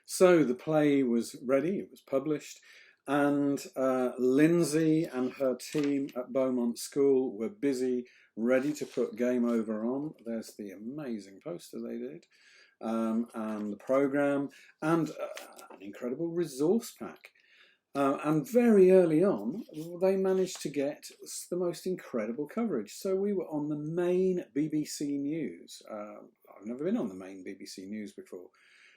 So the play was ready, it was published, and Lindsay and her team at Beaumont School were busy, ready to put Game Over on. There's the amazing poster they did, and the programme, and an incredible resource pack. And very early on, they managed to get the most incredible coverage. So we were on the main BBC News. I've never been on the main BBC News before.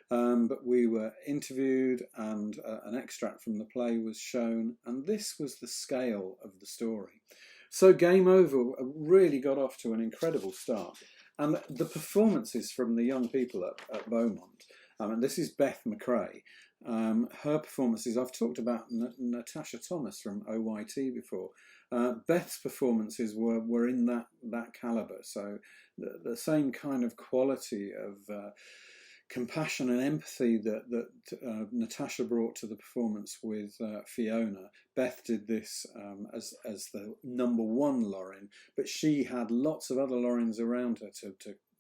But we were interviewed, and an extract from the play was shown, and this was the scale of the story. So Game Over really got off to an incredible start, and the performances from the young people at Beaumont, and this is Beth McRae, her performances, I've talked about Natasha Thomas from OYT before. Beth's performances were in that calibre, so the same kind of quality of compassion and empathy that Natasha brought to the performance with Fiona. Beth did this as the number one Lorin, but she had lots of other Lorins around her to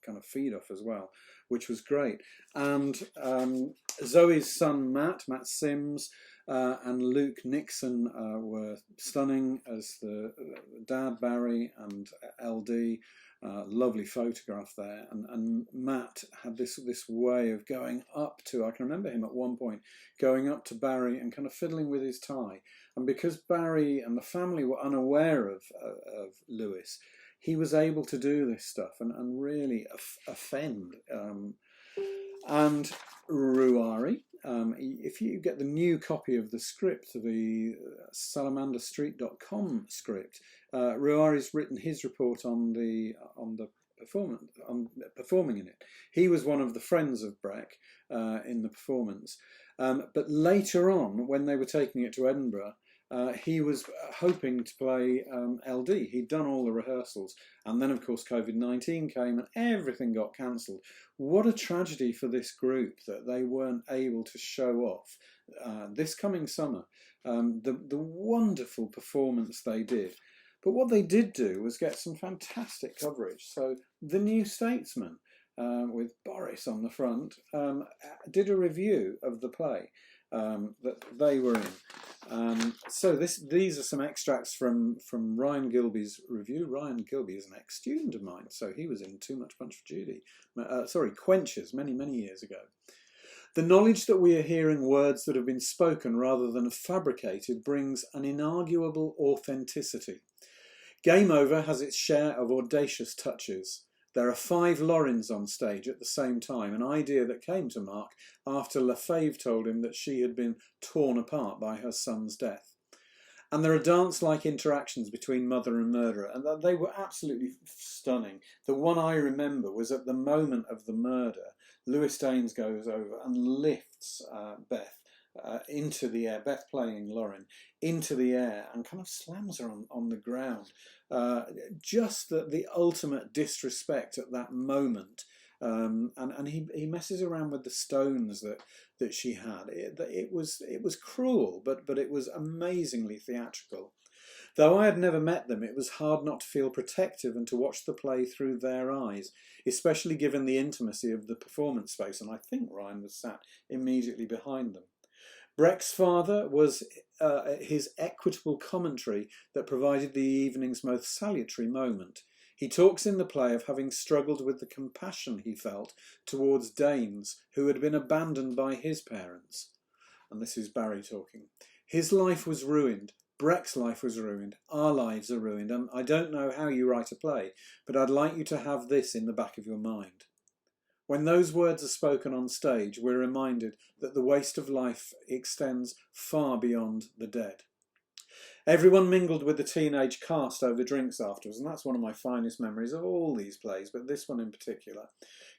kind of feed off as well, which was great. And Zoe's son Matt Sims, and Luke Nixon were stunning as the dad Barry and LD. Lovely photograph there, and Matt had this way of going up to, I can remember him at one point going up to Barry and kind of fiddling with his tie, and because Barry and the family were unaware of Lewis, he was able to do this stuff and really offend. And Ruari, if you get the new copy of the script, the salamanderstreet.com script, Ruari's written his report on the performance, on performing in it. He was one of the friends of Breck in the performance, but later on, when they were taking it to Edinburgh, he was hoping to play LD. He'd done all the rehearsals, and then of course COVID-19 came and everything got cancelled. What a tragedy for this group that they weren't able to show off this coming summer the wonderful performance they did. But what they did do was get some fantastic coverage. So the New Statesman, with Boris on the front, did a review of the play that they were in. So these are some extracts from Ryan Gilbey's review. Ryan Gilbey is an ex-student of mine, so he was in Too Much Punch for Judy. Quenchers, many years ago. The knowledge that we are hearing words that have been spoken rather than fabricated brings an inarguable authenticity. Game Over has its share of audacious touches. There are 5 Lorins on stage at the same time, an idea that came to Mark after Lefebvre told him that she had been torn apart by her son's death. And there are dance-like interactions between mother and murderer, and they were absolutely stunning. The one I remember was at the moment of the murder, Lewis Danes goes over and lifts Beth into the air, Beth playing Lorin, into the air and kind of slams her on the ground. Just the ultimate disrespect at that moment. And he messes around with the stones that she had. It was cruel, but it was amazingly theatrical. Though I had never met them, it was hard not to feel protective and to watch the play through their eyes, especially given the intimacy of the performance space, and I think Ryan was sat immediately behind them. Breck's father was his equitable commentary that provided the evening's most salutary moment. He talks in the play of having struggled with the compassion he felt towards Danes who had been abandoned by his parents. And this is Barry talking. His life was ruined. Breck's life was ruined. Our lives are ruined. And I don't know how you write a play, but I'd like you to have this in the back of your mind. When those words are spoken on stage, we're reminded that the waste of life extends far beyond the dead. Everyone mingled with the teenage cast over drinks afterwards, and that's one of my finest memories of all these plays, but this one in particular.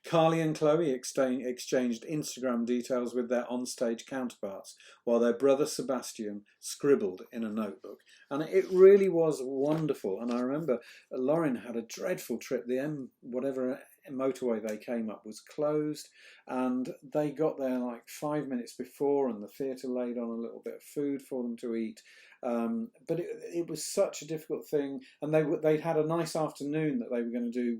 Carly and Chloe exchanged Instagram details with their onstage counterparts, while their brother Sebastian scribbled in a notebook. And it really was wonderful, and I remember Lorin had a dreadful trip. The whatever motorway they came up was closed, and they got there like 5 minutes before, and the theatre laid on a little bit of food for them to eat. But it was such a difficult thing, and they'd had a nice afternoon that they were going to do,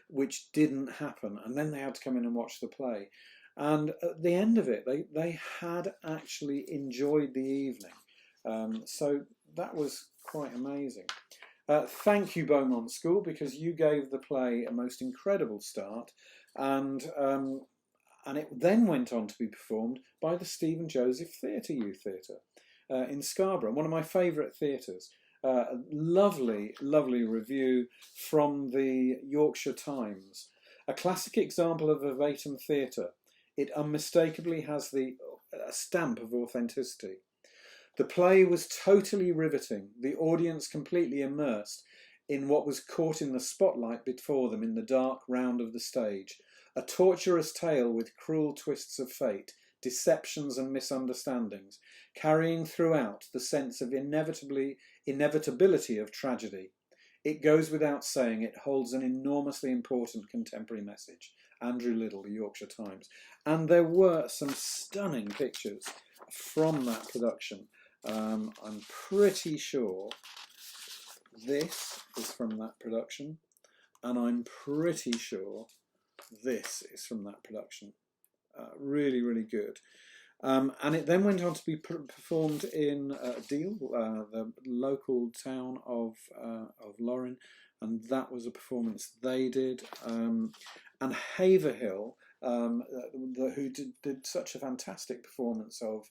which didn't happen, and then they had to come in and watch the play. And at the end of it, they had actually enjoyed the evening. So that was quite amazing. Thank you, Beaumont School, because you gave the play a most incredible start, and it then went on to be performed by the Stephen Joseph Theatre Youth Theatre in Scarborough, one of my favourite theatres. A lovely, lovely review from the Yorkshire Times. A classic example of verbatim theatre. It unmistakably has the stamp of authenticity. The play was totally riveting, the audience completely immersed in what was caught in the spotlight before them in the dark round of the stage. A torturous tale with cruel twists of fate, deceptions and misunderstandings, carrying throughout the sense of inevitability of tragedy. It goes without saying it holds an enormously important contemporary message. Andrew Liddell, the Yorkshire Times. And there were some stunning pictures from that production. I'm pretty sure this is from that production, and I'm pretty sure this is from that production. Really, really good. And it then went on to be performed in Deal, the local town of Lorin, and that was a performance they did. And Haverhill, who did such a fantastic performance of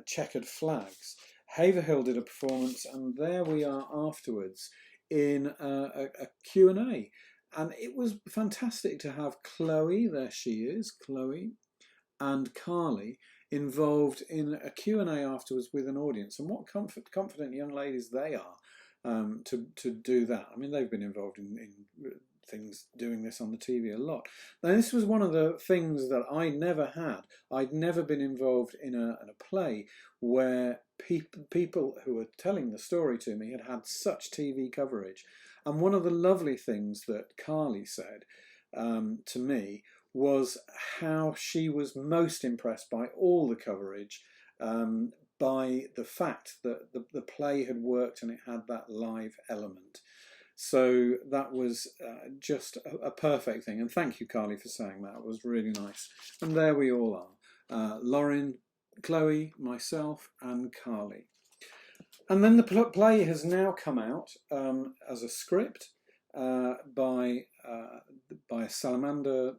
Checkered Flags. Haverhill did a performance, and there we are afterwards in a Q&A. And it was fantastic to have Chloe, there she is, Chloe, and Carly involved in a Q&A afterwards with an audience. And what confident young ladies they are to do that. I mean, they've been involved in things doing this on the TV a lot. Now, this was one of the things that I never had. I'd never been involved in a play where people who were telling the story to me had such TV coverage. And one of the lovely things that Carly said to me was how she was most impressed by all the coverage, by the fact that the play had worked and it had that live element. So that was just a perfect thing. And thank you, Carly, for saying that. It was really nice. And there we all are. Lorin, Chloe, myself, and Carly. And then the play has now come out as a script by Salamander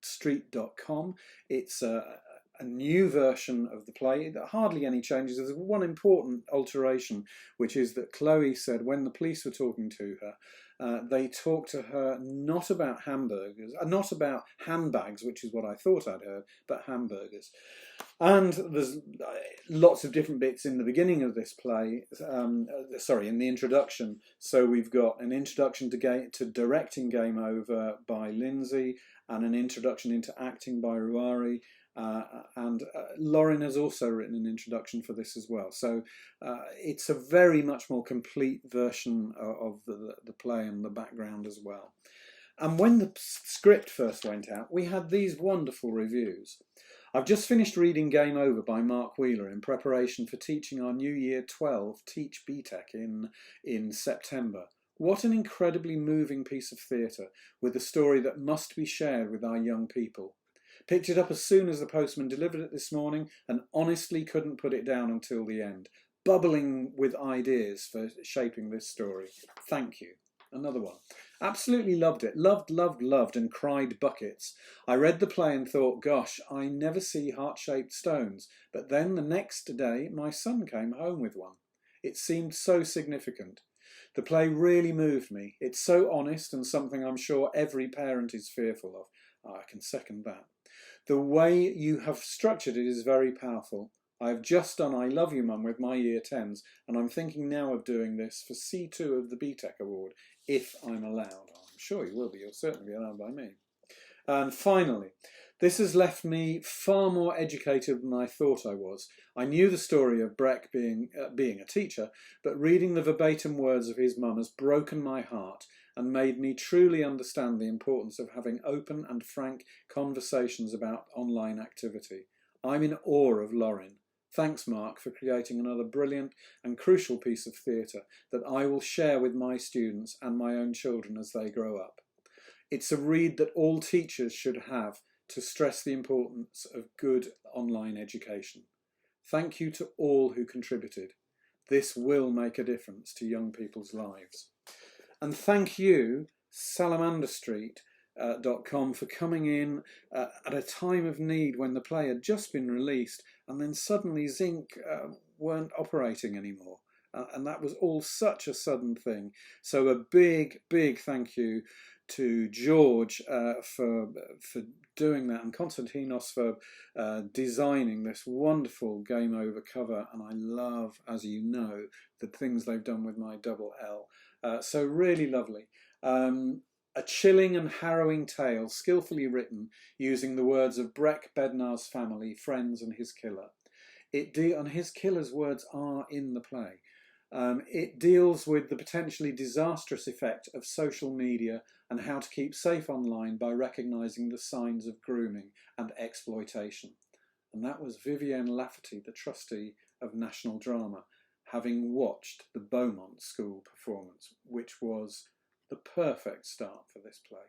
Street.com. It's a new version of the play. Hardly any changes. There's one important alteration, which is that Chloe said when the police were talking to her, they talked to her not about hamburgers, not about handbags, which is what I thought I'd heard, but hamburgers. And there's lots of different bits in the beginning of this play, in the introduction. So we've got an introduction to directing Game Over by Lindsay, and an introduction into acting by Ruari. And Lorin has also written an introduction for this as well. So it's a very much more complete version of the play and the background as well. And when the script first went out, we had these wonderful reviews. I've just finished reading Game Over by Mark Wheeler in preparation for teaching our new Year 12 Teach BTEC in September. What an incredibly moving piece of theatre, with a story that must be shared with our young people. Picked it up as soon as the postman delivered it this morning and honestly couldn't put it down until the end. Bubbling with ideas for shaping this story. Thank you. Another one. Absolutely loved it. Loved and cried buckets. I read the play and thought, gosh, I never see heart-shaped stones. But then the next day my son came home with one. It seemed so significant. The play really moved me. It's so honest and something I'm sure every parent is fearful of. I can second that. The way you have structured it is very powerful. I've just done I Love You Mum with my Year 10s, and I'm thinking now of doing this for C2 of the BTEC Award, if I'm allowed. I'm sure you will be. You'll certainly be allowed by me. And finally, this has left me far more educated than I thought I was. I knew the story of Breck being a teacher, but reading the verbatim words of his mum has broken my heart and made me truly understand the importance of having open and frank conversations about online activity. I'm in awe of Lorin. Thanks, Mark, for creating another brilliant and crucial piece of theatre that I will share with my students and my own children as they grow up. It's a read that all teachers should have to stress the importance of good online education. Thank you to all who contributed. This will make a difference to young people's lives. And thank you, Salamander Street, .com, for coming in at a time of need when the play had just been released and then suddenly Zinc weren't operating anymore. And that was all such a sudden thing. So a big, big thank you to George for doing that, and Konstantinos for designing this wonderful Game Over cover. And I love, as you know, the things they've done with my double L. So really lovely. A chilling and harrowing tale, skillfully written using the words of Breck, Bednar's family, friends and his killer. And his killer's words are in the play. It deals with the potentially disastrous effect of social media and how to keep safe online by recognising the signs of grooming and exploitation. And that was Vivienne Lafferty, the trustee of National Drama, having watched the Beaumont School performance, which was the perfect start for this play.